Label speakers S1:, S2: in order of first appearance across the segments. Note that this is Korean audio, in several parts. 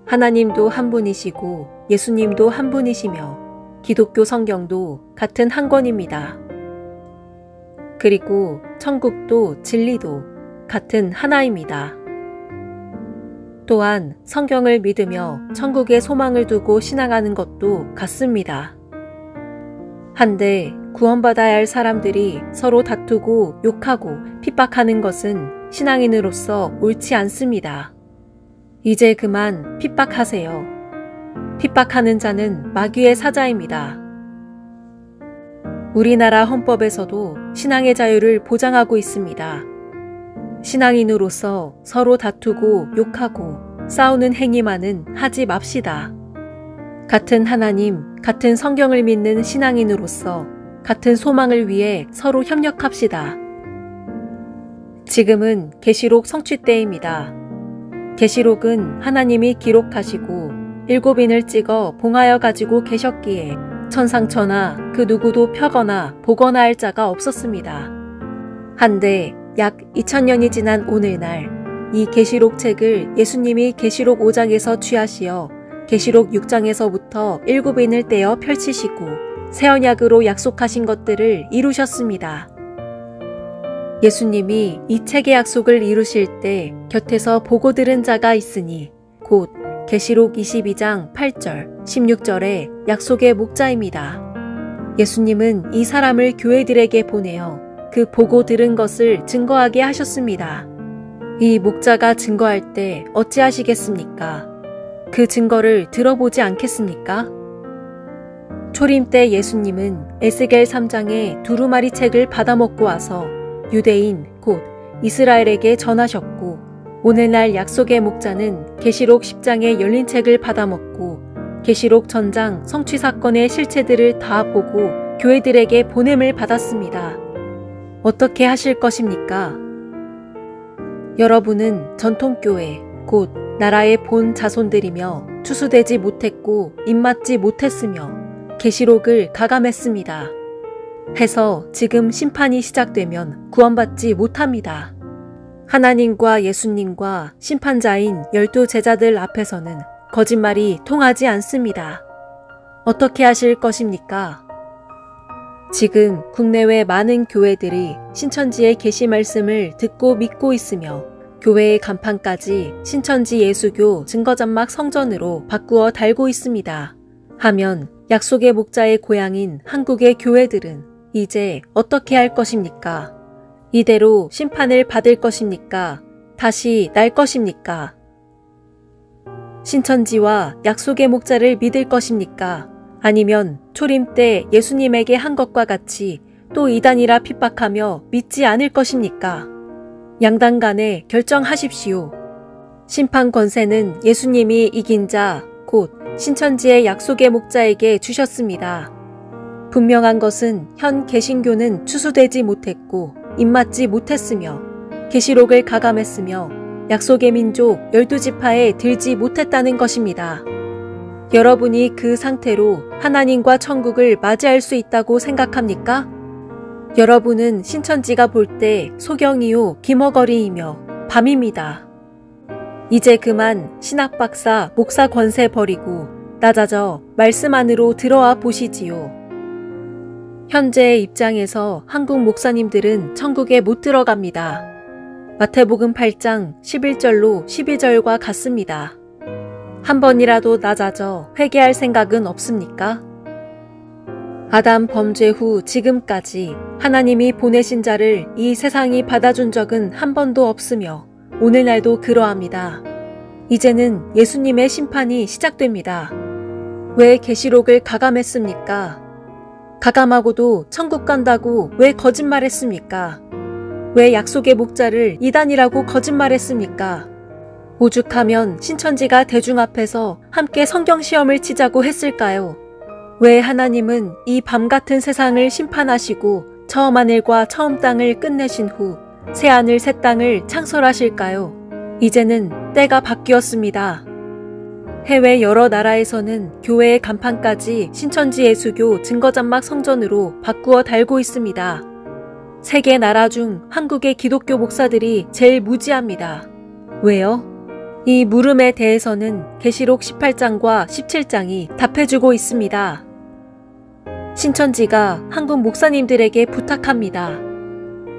S1: 하나님도 한 분이시고 예수님도 한 분이시며 기독교 성경도 같은 한 권입니다. 그리고 천국도 진리도 같은 하나입니다. 또한 성경을 믿으며 천국에 소망을 두고 신앙하는 것도 같습니다. 한데 구원받아야 할 사람들이 서로 다투고 욕하고 핍박하는 것은 신앙인으로서 옳지 않습니다. 이제 그만 핍박하세요. 핍박하는 자는 마귀의 사자입니다. 우리나라 헌법에서도 신앙의 자유를 보장하고 있습니다. 신앙인으로서 서로 다투고 욕하고 싸우는 행위만은 하지 맙시다. 같은 하나님, 같은 성경을 믿는 신앙인으로서 같은 소망을 위해 서로 협력합시다. 지금은 계시록 성취 때입니다. 계시록은 하나님이 기록하시고 7인을 찍어 봉하여 가지고 계셨기에 천상천하 그 누구도 펴거나 보거나 할 자가 없었습니다. 한데 약 2000년이 지난 오늘날 이 계시록 책을 예수님이 계시록 5장에서 취하시어 계시록 6장에서부터 7인을 떼어 펼치시고 새 언약으로 약속하신 것들을 이루셨습니다. 예수님이 이 책의 약속을 이루실 때 곁에서 보고 들은 자가 있으니 곧 계시록 22장 8절, 16절의 약속의 목자입니다. 예수님은 이 사람을 교회들에게 보내어 그 보고 들은 것을 증거하게 하셨습니다. 이 목자가 증거할 때 어찌하시겠습니까? 그 증거를 들어보지 않겠습니까? 초림 때 예수님은 에스겔 3장의 두루마리 책을 받아먹고 와서 유대인 곧 이스라엘에게 전하셨고 오늘날 약속의 목자는 계시록 10장의 열린 책을 받아먹고 계시록 전장 성취 사건의 실체들을 다 보고 교회들에게 보냄을 받았습니다. 어떻게 하실 것입니까? 여러분은 전통교회 곧 나라의 본 자손들이며 추수되지 못했고 입맞지 못했으며 계시록을 가감했습니다. 해서 지금 심판이 시작되면 구원받지 못합니다. 하나님과 예수님과 심판자인 12제자들 앞에서는 거짓말이 통하지 않습니다. 어떻게 하실 것입니까? 지금 국내외 많은 교회들이 신천지의 계시 말씀을 듣고 믿고 있으며 교회의 간판까지 신천지 예수교 증거장막 성전으로 바꾸어 달고 있습니다. 하면 약속의 목자의 고향인 한국의 교회들은 이제 어떻게 할 것입니까? 이대로 심판을 받을 것입니까? 다시 날 것입니까? 신천지와 약속의 목자를 믿을 것입니까? 아니면 초림 때 예수님에게 한 것과 같이 또 이단이라 핍박하며 믿지 않을 것입니까? 양당 간에 결정하십시오. 심판 권세는 예수님이 이긴 자, 곧 신천지의 약속의 목자에게 주셨습니다. 분명한 것은 현 개신교는 추수되지 못했고 입맞지 못했으며 계시록을 가감했으며 약속의 민족 12지파에 들지 못했다는 것입니다. 여러분이 그 상태로 하나님과 천국을 맞이할 수 있다고 생각합니까? 여러분은 신천지가 볼 때 소경이요 기머거리이며 밤입니다. 이제 그만 신학박사 목사 권세 버리고 낮아져 말씀 안으로 들어와 보시지요. 현재의 입장에서 한국 목사님들은 천국에 못 들어갑니다. 마태복음 8장 11절로 12절과 같습니다. 한 번이라도 낮아져 회개할 생각은 없습니까? 아담 범죄 후 지금까지 하나님이 보내신 자를 이 세상이 받아준 적은 한 번도 없으며 오늘날도 그러합니다. 이제는 예수님의 심판이 시작됩니다. 왜 계시록을 가감했습니까? 가감하고도 천국 간다고 왜 거짓말했습니까? 왜 약속의 목자를 이단이라고 거짓말했습니까? 오죽하면 신천지가 대중 앞에서 함께 성경시험을 치자고 했을까요? 왜 하나님은 이 밤같은 세상을 심판하시고 처음 하늘과 처음 땅을 끝내신 후 새 하늘 새 땅을 창설하실까요? 이제는 때가 바뀌었습니다. 해외 여러 나라에서는 교회의 간판까지 신천지 예수교 증거장막 성전으로 바꾸어 달고 있습니다. 세계 나라 중 한국의 기독교 목사들이 제일 무지합니다. 왜요? 이 물음에 대해서는 계시록 18장과 17장이 답해주고 있습니다. 신천지가 한국 목사님들에게 부탁합니다.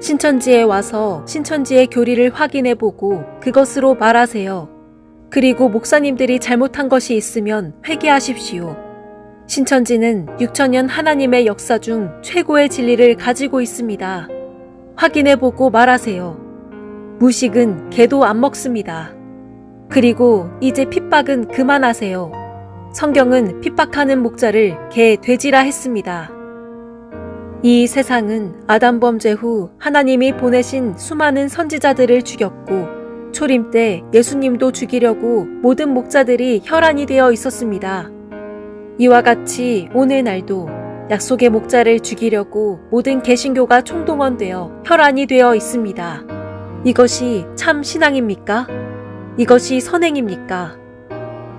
S1: 신천지에 와서 신천지의 교리를 확인해보고 그것으로 말하세요. 그리고 목사님들이 잘못한 것이 있으면 회개하십시오. 신천지는 6천년 하나님의 역사 중 최고의 진리를 가지고 있습니다. 확인해보고 말하세요. 무식은 개도 안 먹습니다. 그리고 이제 핍박은 그만하세요. 성경은 핍박하는 목자를 개, 돼지라 했습니다. 이 세상은 아담 범죄 후 하나님이 보내신 수많은 선지자들을 죽였고 초림 때 예수님도 죽이려고 모든 목자들이 혈안이 되어 있었습니다. 이와 같이 오늘날도 약속의 목자를 죽이려고 모든 개신교가 총동원되어 혈안이 되어 있습니다. 이것이 참 신앙입니까? 이것이 선행입니까?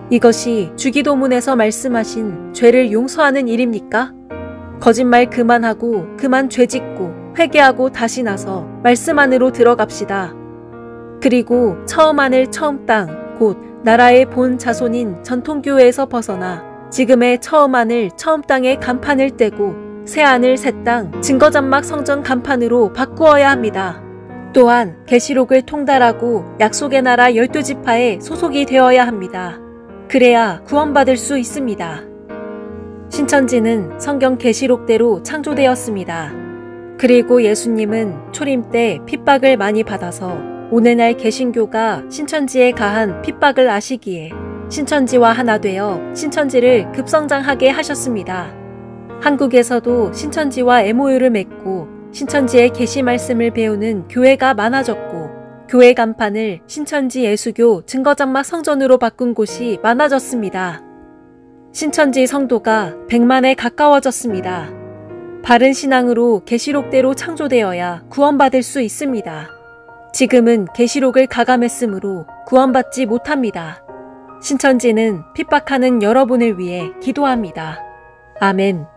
S1: 이것이 주기도문에서 말씀하신 죄를 용서하는 일입니까? 거짓말 그만하고 그만 죄짓고 회개하고 다시 나서 말씀 안으로 들어갑시다. 그리고 처음 하늘 처음 땅 곧 나라의 본 자손인 전통교회에서 벗어나 지금의 처음 하늘 처음 땅의 간판을 떼고 새 하늘 새 땅 증거장막 성전 간판으로 바꾸어야 합니다. 또한 계시록을 통달하고 약속의 나라 12지파에 소속이 되어야 합니다. 그래야 구원받을 수 있습니다. 신천지는 성경 계시록대로 창조되었습니다. 그리고 예수님은 초림 때 핍박을 많이 받아서 오늘날 개신교가 신천지에 가한 핍박을 아시기에 신천지와 하나 되어 신천지를 급성장하게 하셨습니다. 한국에서도 신천지와 MOU를 맺고 신천지의 계시 말씀을 배우는 교회가 많아졌고 교회 간판을 신천지 예수교 증거장막 성전으로 바꾼 곳이 많아졌습니다. 신천지 성도가 100만에 가까워졌습니다. 바른 신앙으로 계시록대로 창조되어야 구원받을 수 있습니다. 지금은 계시록을 가감했으므로 구원받지 못합니다. 신천지는 핍박하는 여러분을 위해 기도합니다. 아멘.